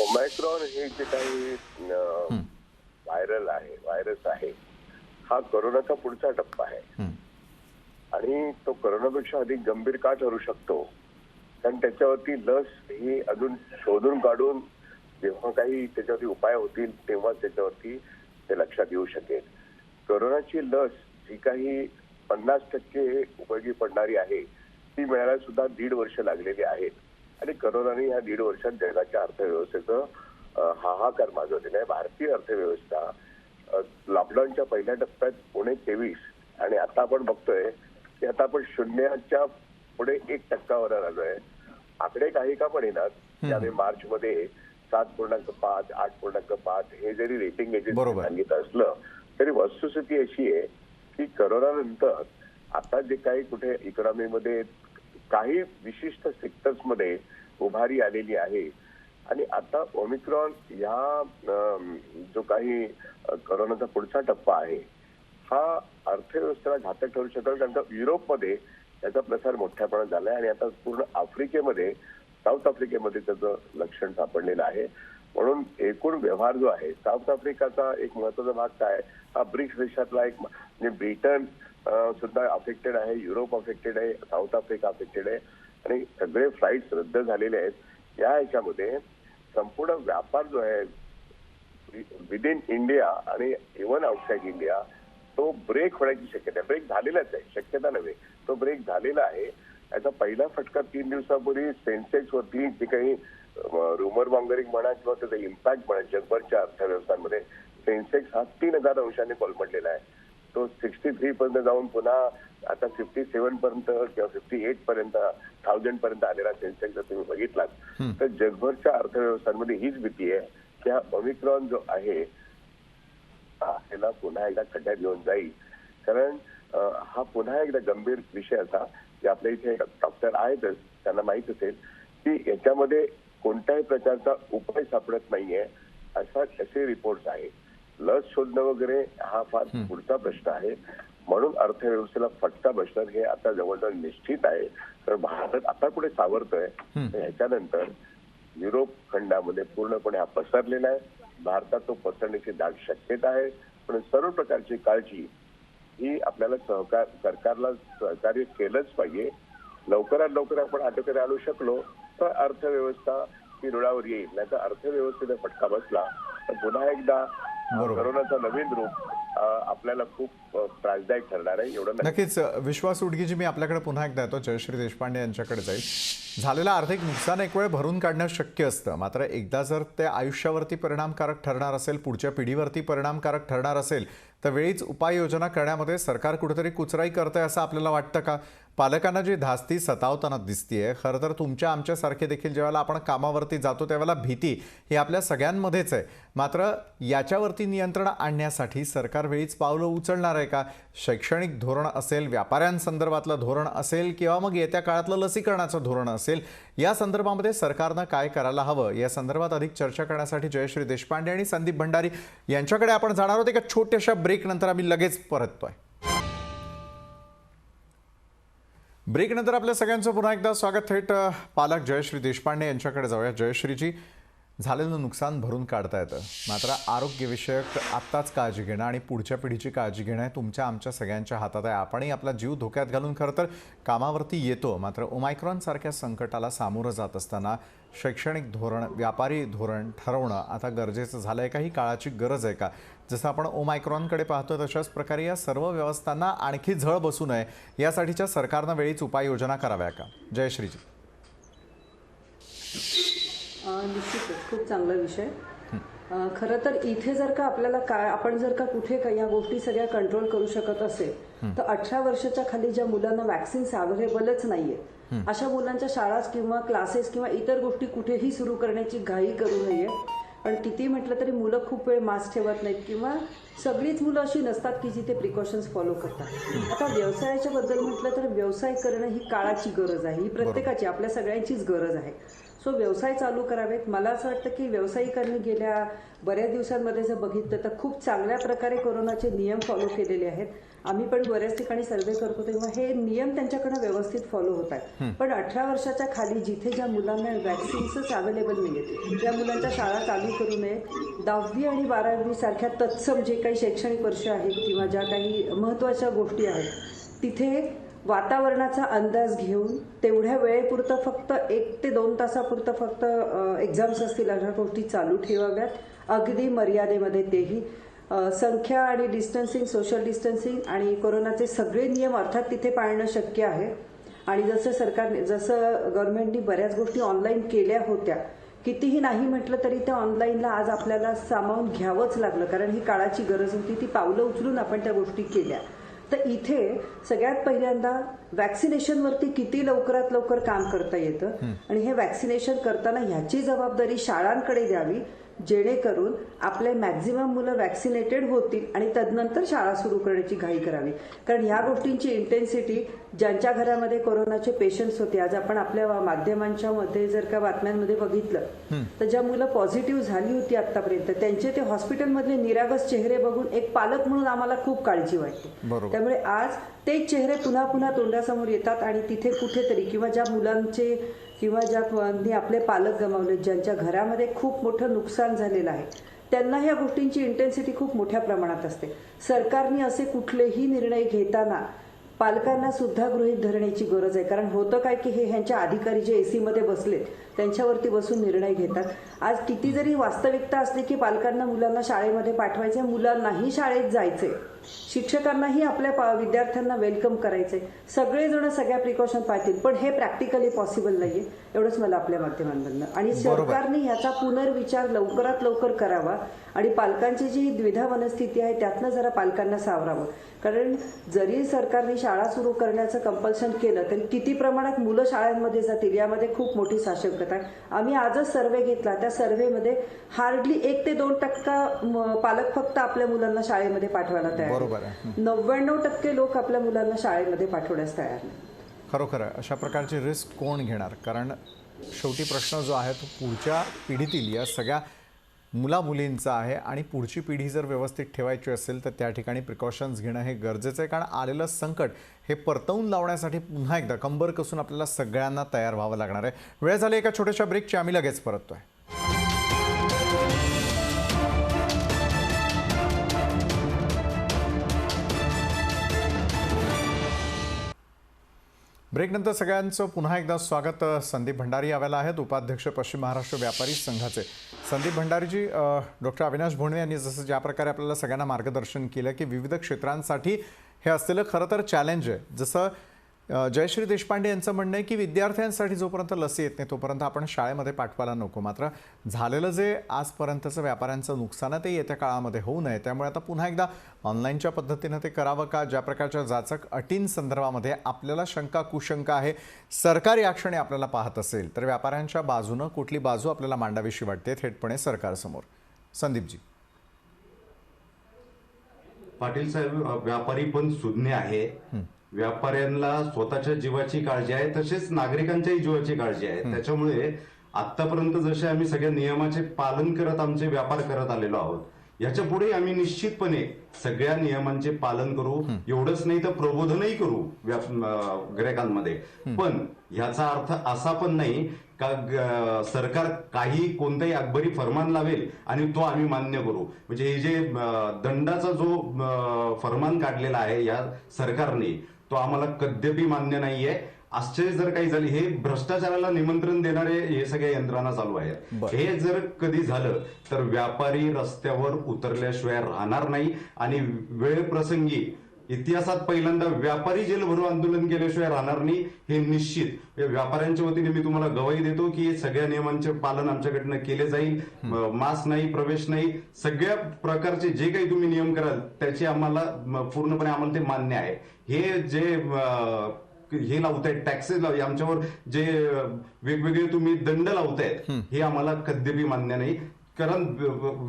ओमायक्रॉन हे जे काही व्हायरस आहे हा कोरोनाचा पुढचा टप्पा आहे आणि तो कोरोनापेक्षा अधिक गंभीर का ठरू शकतो कारण त्याच्यावरती लस ही अजून शोधून काढून जेव्हा काही त्याच्यावरती उपाय होतील तेव्हा त्याच्यावरती ते लक्षात येऊ शकेल. कोरोनाची लस जी काही 50% उपयोगी पडणारी आहे ती मिळायला सुद्धा 1.5 वर्ष लागलेली आहेत आणि कोरोनाने या 1.5 वर्षात जगाच्या अर्थव्यवस्थेचं हाहाकार माजवलेला आहे. भारतीय अर्थव्यवस्था लॉकडाऊनच्या पहिल्या टप्प्यात 23.5 आणि आता आपण बघतोय की आता आपण शून्याच्या पुढे 1% आलोय. आकडे काही का पण येणार त्यामुळे मार्च मध्ये 7.5 8.5 हे जरी रेटिंग एजन्सी सांगितलं असलं तरी वस्तुस्थिती अशी आहे की कोरोना नंतर आता जे काही कुठे इकॉनॉमीमध्ये काही विशिष्ट सेक्टर्स मध्ये उभारी आलेली आहे आणि आता ओमिक्रॉन या जो काही कोरोनाचा पुढचा टप्पा आहे हा अर्थव्यवस्थेला घातक ठरू शकेल कारण का युरोपमध्ये त्याचा प्रसार मोठ्या प्रमाणात झालाय आणि आता पूर्ण आफ्रिकेमध्ये साऊथ आफ्रिकेमध्ये त्याचं लक्षण सापडलेलं आहे. म्हणून एकूण व्यवहार जो आहे साऊथ आफ्रिकाचा एक महत्वाचा भाग काय हा ब्रिक्स देशातला एक म्हणजे ब्रिटन सुद्धा अफेक्टेड आहे, युरोप अफेक्टेड आहे, साऊथ आफ्रिका अफेक्टेड आहे आणि सगळे फ्लाईट्स रद्द झालेले आहेत. या ह्याच्यामध्ये संपूर्ण व्यापार जो आहे विदिन इंडिया आणि इव्हन आउटसाइड इंडिया तो ब्रेक होण्याची शक्यता आहे. ब्रेक झालेलाच आहे, शक्यता नव्हे, तो ब्रेक झालेला आहे. याचा पहिला फटका 3 दिवसापूर्वी सेन्सेक्स वरती जे काही रुमर मॉंगरिंग म्हणा किंवा त्याचा इम्पॅक्ट म्हणा जगभरच्या अर्थव्यवस्थांमध्ये सेन्सेक्स हा 3,000 अंशांनी कोलमडलेला आहे. तो 63 पर्यंत जाऊन पुन्हा आता 57 पर्यंत किंवा 58 पर्यंत 1000 पर्यंत आलेला सेन्सेक्स जर तुम्ही बघितलात तर जगभरच्या अर्थव्यवस्थांमध्ये हीच भीती आहे की हा ओमिक्रॉन जो आहे त्याला पुन्हा एकदा खड्ड्यात घेऊन जाईल. कारण हा पुन्हा एकदा गंभीर विषय असा की आपल्या इथे डॉक्टर आहेतच त्यांना माहित असेल की याच्यामध्ये कोणत्याही प्रकारचा उपाय सापडत नाहीये असे रिपोर्ट्स आहेत. लस शोधणं वगैरे हा फार पुढचा प्रश्न आहे. म्हणून अर्थव्यवस्थेला फटका बसणं हे आता जवळजवळ निश्चित आहे. तर भारत आता पुढे सावरतोय ह्याच्यानंतर युरोप खंडामध्ये पूर्णपणे हा पसरलेला आहे. भारतात तो पसरण्याची दाट शक्यता आहे. पण सर्व प्रकारची काळजी ही आपल्याला सरकारला सहकार्य केलंच पाहिजे. लवकरात लवकर आपण आटोक्यात आणू शकलो तर अर्थव्यवस्था ही रुळावर येईल. नाही तर अर्थव्यवस्थेला फटका बसला तर पुन्हा एकदा बरोबर. करोनाचा नवीन रूप आपल्याला खूप त्रासदायक ठरणार आहे एवढं नक्की. नक्कीच विश्वास उडगीजी, मी आपल्याकडे पुन्हा एकदा येतो. जयश्री देशपांडे यांच्याकडे जाईल. झालेलं आर्थिक नुकसान एक वेळ भरून काढणं शक्य असतं, मात्र एकदा जर ते आयुष्यावरती परिणामकारक ठरणार असेल, पुढच्या पिढीवरती परिणामकारक ठरणार असेल, तर वेळीच उपाययोजना करण्यामध्ये सरकार कुठेतरी कुचराई करतंय असं आपल्याला वाटतं का? पालकांना जी धास्ती सतावताना दिसतीये, खरं तर तुमच्या आमच्यासारखे देखील ज्यावेळेला आपण कामावरती जातो त्यावेळेला भीती ही आपल्या सगळ्यांमध्येच आहे. मात्र याच्यावरती नियंत्रण आणण्यासाठी सरकार वेळीच पावलं उचलणार आहे का? शैक्षणिक धोरण असेल, व्यापाऱ्यांसंदर्भातलं धोरण असेल, किंवा मग येत्या काळातलं लसीकरणाचं धोरण असेल, या संदर्भामध्ये सरकारनं काय करायला हवं, या संदर्भात अधिक चर्चा करण्यासाठी जयश्री देशपांडे आणि संदीप भंडारी यांच्याकडे आपण जाणार आहोत. एका छोट्याशा ब्रेक नंतर आम्ही लगेच परततोय. ब्रेकनंतर आपल्या सगळ्यांचं पुन्हा एकदा स्वागत. थेट पालक जयश्री देशपांडे यांच्याकडे जाऊया. जयश्रीजी, झालेलं नुकसान भरून काढता येतं, मात्र आरोग्यविषयक आत्ताच काळजी घेणं आणि पुढच्या पिढीची काळजी घेणं हे तुमच्या आमच्या सगळ्यांच्या हातात आहे. आपणही आपला जीव धोक्यात घालून खरं तर कामावरती येतो, मात्र ओमायक्रॉनसारख्या संकटाला सामोरं जात असताना शैक्षणिक धोरण, व्यापारी धोरण ठरवणं आता गरजेचं झालं आहे का? ही काळाची गरज आहे का? जसं आपण ओमायक्रॉनकडे पाहतो तशाच प्रकारे या सर्व व्यवस्थांना आणखी झळ बसू नये यासाठीच्या सरकारनं वेळीच उपाययोजना कराव्या का? जयश्रीजी. निश्चितच खूप चांगला विषय. खरं तर इथे जर का आपल्याला आपण जर का कुठे या गोष्टी सगळ्या कंट्रोल करू शकत असेल तर 18 वर्षाच्या खाली ज्या मुलांना वॅक्सिन्स अवेलेबलच नाहीये अशा मुलांच्या शाळा किंवा क्लासेस किंवा इतर गोष्टी कुठेही सुरू करण्याची घाई करू नये. पण किती म्हटलं तरी मुलं खूप वेळ मास्क ठेवत नाहीत किंवा सगळीच मुलं अशी नसतात की जिथे प्रिकॉशन्स फॉलो करतात. आता व्यवसायाच्या बद्दल म्हटलं तर व्यवसाय करणं ही काळाची गरज आहे, ही प्रत्येकाची आपल्या सगळ्यांचीच गरज आहे. सो व्यवसाय चालू करावेत. मला असं वाटतं की व्यावसायिकांनी गेल्या बऱ्याच दिवसांमध्ये जर बघितलं तर खूप चांगल्या प्रकारे कोरोनाचे नियम फॉलो केलेले आहेत. आम्ही पण बऱ्याच ठिकाणी सर्वे करतो तेव्हा हे नियम त्यांच्याकडनं व्यवस्थित फॉलो होत आहेत. पण 18 वर्षाच्या खाली जिथे ज्या मुलांना वॅक्सिन्सच अवेलेबल नाही आहेत त्या मुलांच्या शाळा चालू करू नये. 10वी आणि 12वी सारख्या तत्सम जे काही शैक्षणिक वर्ष आहेत किंवा ज्या काही महत्त्वाच्या गोष्टी आहेत तिथे वातावरणाचा अंदाज घेऊन तेवढ्या वेळेपुरतं फक्त 1 ते 2 तासापुरतं फक्त एक्झाम्स असतील अशा गोष्टी चालू ठेवाव्यात, अगदी मर्यादेमध्ये. तेही संख्या आणि डिस्टन्सिंग, सोशल डिस्टन्सिंग आणि कोरोनाचे सगळे नियम अर्थात तिथे पाळणं शक्य आहे. आणि जसं गव्हर्नमेंटनी बऱ्याच गोष्टी ऑनलाईन केल्या होत्या, कितीही नाही म्हटलं तरी त्या ऑनलाईनला आज आपल्याला सामावून घ्यावंच लागलं, कारण ही काळाची गरज होती. ती पावलं उचलून आपण त्या गोष्टी केल्या. तर इथे सगळ्यात पहिल्यांदा वॅक्सिनेशनवरती किती लवकरात लवकर काम करता येतं आणि हे वॅक्सिनेशन करताना ह्याची जबाबदारी शाळांकडे द्यावी, जेणेकरून आपले मॅक्झिमम मुलं वॅक्सिनेटेड होतील आणि तदनंतर शाळा सुरू करण्याची घाई करावी. कारण ह्या गोष्टींची इंटेन्सिटी ज्यांच्या घरामध्ये कोरोनाचे पेशंट्स होते, आज आपण आपल्या माध्यमांच्या मध्ये जर का बातम्यांमध्ये बघितलं तर ज्या मुलं पॉझिटिव्ह झाली होती आतापर्यंत त्यांचे ते हॉस्पिटलमधले निरागस चेहरे बघून एक पालक म्हणून आम्हाला खूप काळजी वाटते. त्यामुळे आज तेच चेहरे पुन्हा पुन्हा तोंडासमोर येतात आणि तिथे कुठेतरी किंवा ज्या मुलांचे किंवा ज्या आपले पालक गमावले, ज्यांच्या घरामध्ये खूप मोठं नुकसान झालेलं आहे, त्यांना ह्या गोष्टींची इंटेन्सिटी खूप मोठ्या प्रमाणात असते. सरकारने असे कुठलेही निर्णय घेताना पालकांना सुद्धा गृहीत धरण्याची गरज आहे. कारण होतं काय की हे ह्यांच्या अधिकारी जे AC मध्ये बसले त्यांच्यावरती बसून निर्णय घेतात. आज किती जरी वास्तविकता असली की पालकांना मुलांना शाळेमध्ये पाठवायचे, मुलांनाही शाळेत जायचे, शिक्षकांनाही आपल्या विद्यार्थ्यांना वेलकम करायचे, सगळेजण सगळ्या प्रिकॉशन पाळतील, पण हे प्रॅक्टिकली पॉसिबल नाहीये. एवढंच मला आपल्या माध्यमांमधनं. आणि सरकारने ह्याचा पुनर्विचार लवकरात लवकर करावा आणि पालकांची जी द्विधा मनस्थिती आहे त्यातनं जरा पालकांना सावरावं. कारण जरी सरकारने शाळा सुरू करण्याचं कंपल्शन केलं तरी किती प्रमाणात मुलं शाळांमध्ये जातील यामध्ये खूप मोठी साशंकता आहे. आम्ही आजच सर्वे घेतला, त्या सर्वेमध्ये हार्डली 1 ते 2% पालक फक्त आपल्या मुलांना शाळेमध्ये पाठवायला तयार आहेत. 99% लोक आपल्या मुलांना शाळेमध्ये पाठवण्यास तयार नाही. खरोखर अशा प्रकारची रिस्क कोण घेणार? कारण शेवटी प्रश्न जो आहे तो पुढच्या पिढीतील या सगळ्या मुलामुलींचा आहे आणि पुढची पिढी जर व्यवस्थित ठेवायची असेल तर त्या ठिकाणी प्रिकॉशन्स घेणं हे गरजेचं आहे. कारण आलेलं संकट हे परतवून लावण्यासाठी पुन्हा एकदा कंबर कसून आपल्याला सगळ्यांना तयार व्हावं लागणार आहे. वेळ झाली एका छोट्याशा ब्रेकची, आम्ही लगेच परततोय. ब्रेकनंतर सगळ्यांचं पुन्हा एकदा स्वागत. संदीप भंडारी आव्याला आहेत, उपाध्यक्ष पश्चिम महाराष्ट्र व्यापारी संघाचे. संदीप भंडारीजी, डॉक्टर अविनाश भोंडवे यांनी जसं ज्या प्रकारे आपल्याला सगळ्यांना मार्गदर्शन केलं की विविध क्षेत्रांसाठी हे असलेलं खरं तर चॅलेंज आहे. जसं जयश्री देशपांडे यांचं म्हणणं आहे की विद्यार्थ्यांसाठी जोपर्यंत लसी येत नाही तोपर्यंत आपण शाळेमध्ये पाठवायला नको. मात्र झालेलं जे आजपर्यंतचं व्यापाऱ्यांचं नुकसान आहे ते येत्या काळामध्ये होऊ नये, त्यामुळे आता पुन्हा एकदा ऑनलाईनच्या पद्धतीनं ते करावं का? ज्या प्रकारच्या जाचक अटींसंदर्भामध्ये आपल्याला शंका कुशंका आहे, सरकार या क्षणी आपल्याला पाहत असेल तर व्यापाऱ्यांच्या बाजूनं कुठली बाजू आपल्याला मांडावीशी वाटते थेटपणे सरकारसमोर? संदीपजी. पाटील साहेब, व्यापारी पण सुज्ञ आहे. व्यापाऱ्यांना स्वतःच्या जीवाची काळजी आहे, तसेच नागरिकांच्याही जीवाची काळजी आहे. त्याच्यामुळे आतापर्यंत जसे आम्ही सगळ्या नियमाचे पालन करत आमचे व्यापार करत आलेलो आहोत, याच्या पुढे आम्ही निश्चितपणे सगळ्या नियमांचे पालन करू. एवढंच नाही तर प्रबोधनही करू गिरायकांमध्ये. पण याचा अर्थ असा पण नाही का सरकार काही कोणताही अकबरी फरमान लावेल आणि तो आम्ही मान्य करू. म्हणजे हे जे दंडाचा जो फरमान काढलेला आहे या सरकारने, तो आम्हाला कद्यपि मान्य नाहीये. आश्चर्य जर काही झाले, हे भ्रष्टाचाराला निमंत्रण देणारे हे सगळे यंत्रणा चालू आहेत. हे जर कधी झालं तर व्यापारी रस्त्यावर उतरल्याशिवाय राहणार नाही आणि वेळ प्रसंगी इतिहासात पहिल्यांदा व्यापारी जेलभरो आंदोलन केल्याशिवाय राहणार नाही, हे निश्चित. व्यापाऱ्यांच्या वतीने मी तुम्हाला गवाही देतो की सगळ्या नियमांचे पालन आमच्याकडनं केले जाईल. मास्क नाही, प्रवेश नाही, सगळ्या प्रकारचे जे काही तुम्ही नियम कराल त्याचे आम्हाला पूर्णपणे आम्हाला ते मान्य आहे. हे जे हे लावतायत टॅक्सेस आमच्यावर, जे वेगवेगळे तुम्ही दंड लावतायत, हे आम्हाला कधीही मान्य नाही. कारण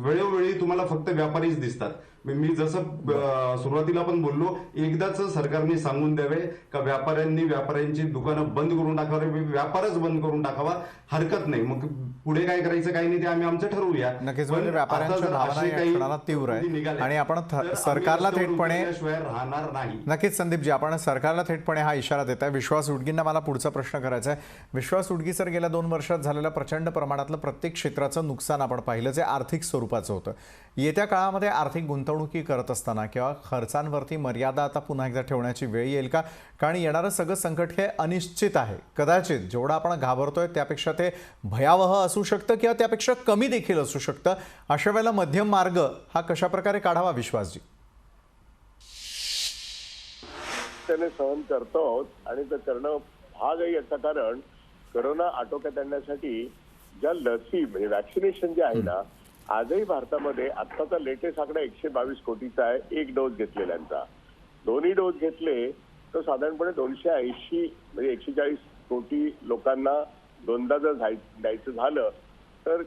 वेळोवेळी तुम्हाला फक्त व्यापारीच दिसतात. मी जसं सुरुवातीला पण बोललो, एकदाच सरकारने सांगून द्यावे का व्यापाऱ्यांनी व्यापाऱ्यांची दुकानं बंद करून टाकावी, व्यापारच बंद करून टाकावा, हरकत नाही. मग पुढे काय करायचं काही नाही ते आम्ही आमचं ठरवूया. नक्कीच. म्हणजे व्यापाऱ्यांच्या भावना या क्षणाला तीव्र आहे आणि आपण सरकारला थेटपणे राहणार नाही. नक्कीच संदीपजी, आपण सरकारला थेटपणे हा इशारा देत आहे. विश्वास उडगींना मला पुढचा प्रश्न करायचा आहे. विश्वास उडगी सर, गेल्या 2 वर्षात झालेल्या प्रचंड प्रमाणातलं प्रत्येक क्षेत्राचं नुकसान आपण पाहिलं जे आर्थिक स्वरूपाचं होतं. येत्या काळामध्ये आर्थिक गुंतवणुकी करत असताना किंवा खर्चांवरती मर्यादा आता पुन्हा एकदा ठेवण्याची वेळ येईल का? कारण येणारं सगळं संकट हे अनिश्चित आहे. कदाचित जेवढं आपण घाबरतोय त्यापेक्षा ते भयावह असू शकतं किंवा त्यापेक्षा कमी देखील असू शकतं. अशा वेळेला मध्यम मार्ग हा कशा प्रकारे काढावा विश्वासजी? त्याने सहन करतो आणि ते करणं भागही याचं कारण कोरोना आटोक्यात आणण्यासाठी ज्या लसी म्हणजे वॅक्सिनेशन जे आहे ना, आजही भारतामध्ये आत्ताचा लेटेस्ट आकडा 122 कोटीचा आहे एक डोस घेतलेल्यांचा. दोन्ही डोस घेतले तर साधारणपणे 280 म्हणजे 140 कोटी लोकांना दोनदा जर द्यायचं झालं तर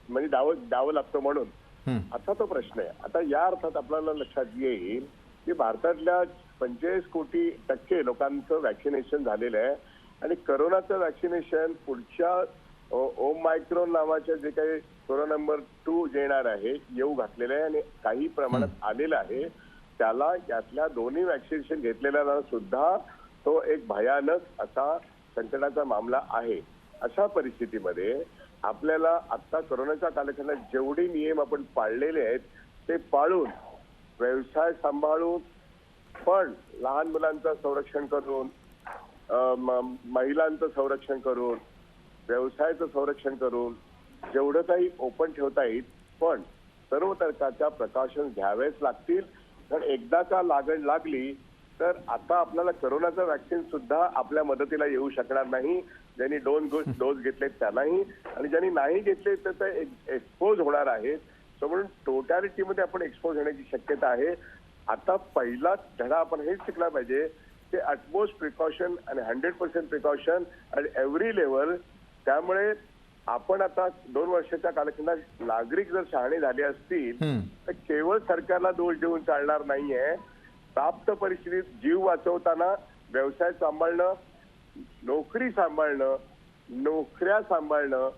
म्हणजे द्यावं लागतं. म्हणून असा तो प्रश्न आहे. आता या अर्थात आपल्याला लक्षात येईल की भारतातल्या 25% लोकांचं वॅक्सिनेशन झालेलं आहे आणि कोरोनाचं वॅक्सिनेशन पुढच्या ओमायक्रॉन नावाच्या जे काही कोरोना नंबर 2 जे येणार आहे येऊ घातलेलं आहे आणि काही प्रमाणात आलेलं आहे. त्याला यातल्या दोन्ही वॅक्सिनेशन घेतलेल्या सुद्धा तो एक भयानक असा संकटाचा मामला आहे. अशा परिस्थितीमध्ये आपल्याला आता कोरोनाच्या कालखंडात जेवढे नियम आपण पाळलेले आहेत ते पाळून, व्यवसाय सांभाळून, पण लहान मुलांचं संरक्षण करून, महिलांचं संरक्षण करून, व्यवसायाचं संरक्षण करून जेवढं काही ओपन ठेवता येईल, पण सर्व प्रकारच्या प्रिकॉशन्स घ्यावेच लागतील. कारण एकदा का लागण लागली तर आता आपल्याला कोरोनाचं वॅक्सिन सुद्धा आपल्या मदतीला येऊ शकणार नाही. ज्यांनी 2 डोस घेतलेत त्यांनाही आणि ज्यांनी नाही घेतले तर ते एक्सपोज होणार आहेत. सो म्हणून टोटॅलिटीमध्ये आपण एक्सपोज होण्याची शक्यता आहे. आता पहिलाच धडा आपण हेच शिकला पाहिजे की अटमोस्ट प्रिकॉशन आणि 100% प्रिकॉशन आणि एव्हरी लेवल. त्यामुळे आपण आता 2 वर्षाच्या कालखंडात नागरिक जर शहाणे झाले असतील तर केवळ सरकारला दोष देऊन चालणार नाहीये. प्राप्त परिस्थितीत जीव वाचवताना व्यवसाय सांभाळणं, नोकरी सांभाळणं, नोकऱ्या सांभाळणं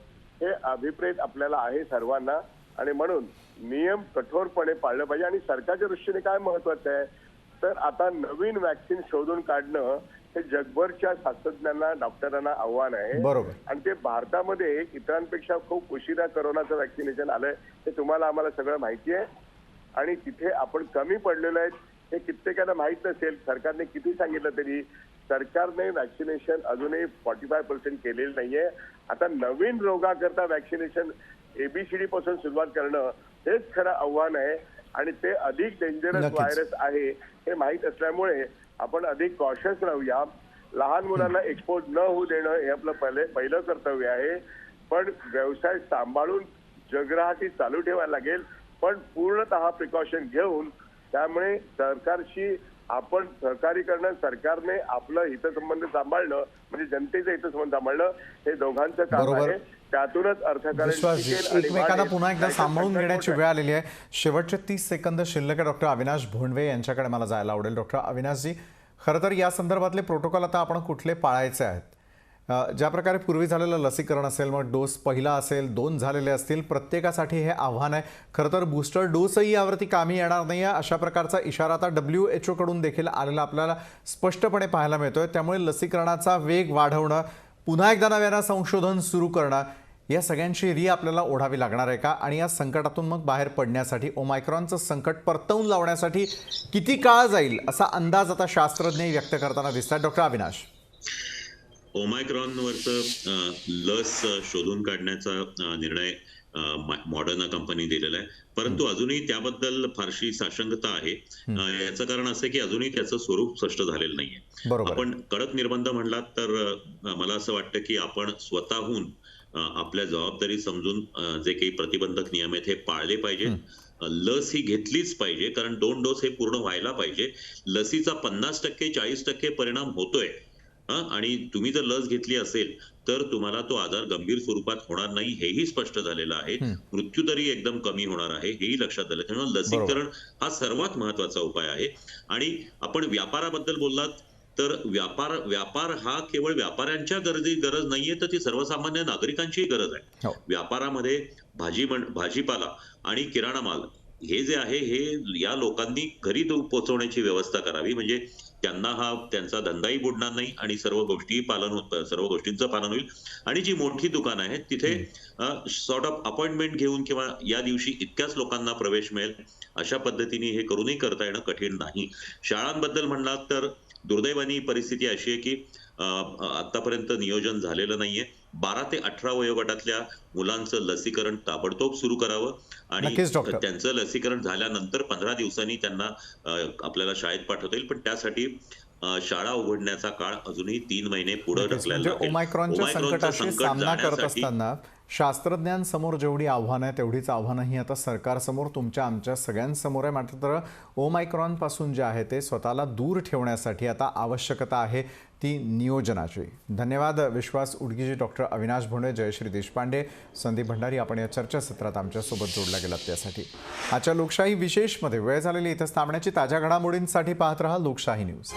हे अभिप्रेत आपल्याला आहे सर्वांना आणि म्हणून नियम कठोरपणे पाळलं पाहिजे. आणि सरकारच्या दृष्टीने काय महत्वाचं आहे तर आता नवीन वॅक्सिन शोधून काढणं हे जगभरच्या शास्त्रज्ञांना, डॉक्टरांना आव्हान आहे. बरोबर. आणि ते भारतामध्ये इतरांपेक्षा खूप उशिरा कोरोनाचं वॅक्सिनेशन आलंय हे तुम्हाला आम्हाला सगळं माहिती आहे आणि तिथे आपण कमी पडलेलो आहे. हे कित्येकांना माहीत नसेल. सरकारने किती सांगितलं तरी सरकारने वॅक्सिनेशन अजूनही 45% केलेलं नाहीये. आता नवीन रोगाकरता वॅक्सिनेशन ABCD पासून सुरुवात करणं हेच खरं आव्हान आहे आणि ते अधिक डेंजरस नक्कीच. व्हायरस आहे हे माहीत असल्यामुळे आपण अधिक कॉशियस राहूया. लहान मुलांना एक्सपोज न होऊ देणं हे आपलं पहिलं कर्तव्य आहे. पण व्यवसाय सांभाळून जगराहाटी चालू ठेवायला लागेल, पण पूर्णतः प्रिकॉशन घेऊन. त्यामुळे सरकारशी आपण सहकारी करणं, सरकारने आपलं हितसंबंध सांभाळणं म्हणजे जनतेचं हितसंबंध सांभाळणं हे दोघांचं काम बरोबर. आहे. त्यातूनच अर्थकारण विश्वासजी, टिकेल आणि एकमेकांना वाढेल. पुन्हा एकदा नाहीतर सांभाळून संकट घेण्याची मोठं वेळ आलेली आहे. शेवटचे 30 सेकंद शिल्लक आहे. डॉक्टर अविनाश भोंडवे यांच्याकडे मला जायला आवडेल. डॉक्टर अविनाशजी, खरं तर या संदर्भातले प्रोटोकॉल आता आपण कुठले पाळायचे आहेत? ज्या प्रकारे पूर्वी झालेलं लसीकरण असेल, मग डोस पहिला असेल, 2 झालेले असतील, प्रत्येकासाठी हे आव्हान आहे. खरं तर बूस्टर डोसही यावरती कामी येणार नाही आहे अशा प्रकारचा इशारा आता WHO कडून देखील आलेला आपल्याला स्पष्टपणे पाहायला मिळतोय. त्यामुळे लसीकरणाचा वेग वाढवणं, पुन्हा एकदा नव्यानं संशोधन सुरू करणं, या सगळ्यांची री आपल्याला ओढावी लागणार आहे का? आणि या संकटातून मग बाहेर पडण्यासाठी, ओमायक्रॉनचं संकट परतवून लावण्यासाठी किती काळ जाईल असा अंदाज आता शास्त्रज्ञ व्यक्त करताना दिसतात. डॉक्टर अविनाश, ओमायक्रॉनवरचं लस शोधून काढण्याचा निर्णय मॉडर्ना कंपनी दिलेला आहे, परंतु अजूनही त्याबद्दल फारशी साशंकता आहे. याचं कारण असं आहे की अजूनही त्याचं स्वरूप स्पष्ट झालेलं नाहीये. बरोबर. आपण कडक निर्बंध म्हणलात तर मला असं वाटतं की आपण स्वतःहून आपल्या जबाबदारी समजून जे काही प्रतिबंधक नियम आहेत हे पाळले पाहिजे. लस ही घेतलीच पाहिजे, कारण 2 डोस हे पूर्ण व्हायला पाहिजे. लसीचा 50% 40% परिणाम होतोय, आणि तुम्ही जर लस घेतली असेल तर तुम्हाला तो आजार गंभीर स्वरूपात होणार नाही हेही स्पष्ट झालेलं आहे. मृत्यूदरी एकदम कमी होणार आहे हेही लक्षात आलं. त्यामुळे लसीकरण हा सर्वात महत्वाचा उपाय आहे. आणि आपण व्यापाराबद्दल बोललात तर व्यापार हा केवळ व्यापाऱ्यांच्या गरज नाहीये, तर ती सर्वसामान्य नागरिकांचीही गरज आहे. व्यापारामध्ये भाजीपाला आणि किराणा माल हे जे आहे हे या लोकांनी घरी पोहोचवण्याची व्यवस्था करावी, म्हणजे त्यांचा धंदाही बुडणार नाही आणि सर्व गोष्टींचं पालन होईल. आणि जी मोठी दुकानं आहेत तिथे सॉर्ट ऑफ अपॉइंटमेंट घेऊन किंवा या दिवशी इतक्याच लोकांना प्रवेश मिळेल अशा पद्धतीने हे करूनही करता येणं कठीण नाही. शाळांबद्दल म्हणलात तर दुर्दैवानी परिस्थिती अशी आहे की आतापर्यंत नियोजन झालेलं नाहीये. 12 ते 18 वयोगटातल्या मुलांचं लसीकरण ताबडतोब सुरू करावं आणि त्यांचं लसीकरण झाल्यानंतर 15 दिवसांनी त्यांना आपल्याला शाळेत पाठवता येईल. पण त्यासाठी शाळा उघडण्याचा काळ अजूनही 3 महिने पुढे ढकलायला लागेल. ओमायक्रॉनच्या संकटाशी सामना करत असताना शास्त्रज्ञांसमोर जेवढी आव्हानं आहे तेवढीच आव्हानंही आता सरकारसमोर, तुमच्या आमच्या सगळ्यांसमोर आहे. मात्र ओमायक्रॉन पासून जे आहे ते स्वतःला दूर ठेवण्यासाठी आता आवश्यकता आहे ती नियोजनाची. धन्यवाद विश्वास उडगीजी, डॉक्टर अविनाश भोंडवे, जयश्री देशपांडे, संदीप भंडारी, आपण या चर्चासत्रात आमच्यासोबत जोडला गेलात त्यासाठी. आजच्या लोकशाही विशेषमध्ये वेळ झालेली इथंच थांबण्याची. ताज्या घडामोडींसाठी पाहत रहा लोकशाही न्यूज.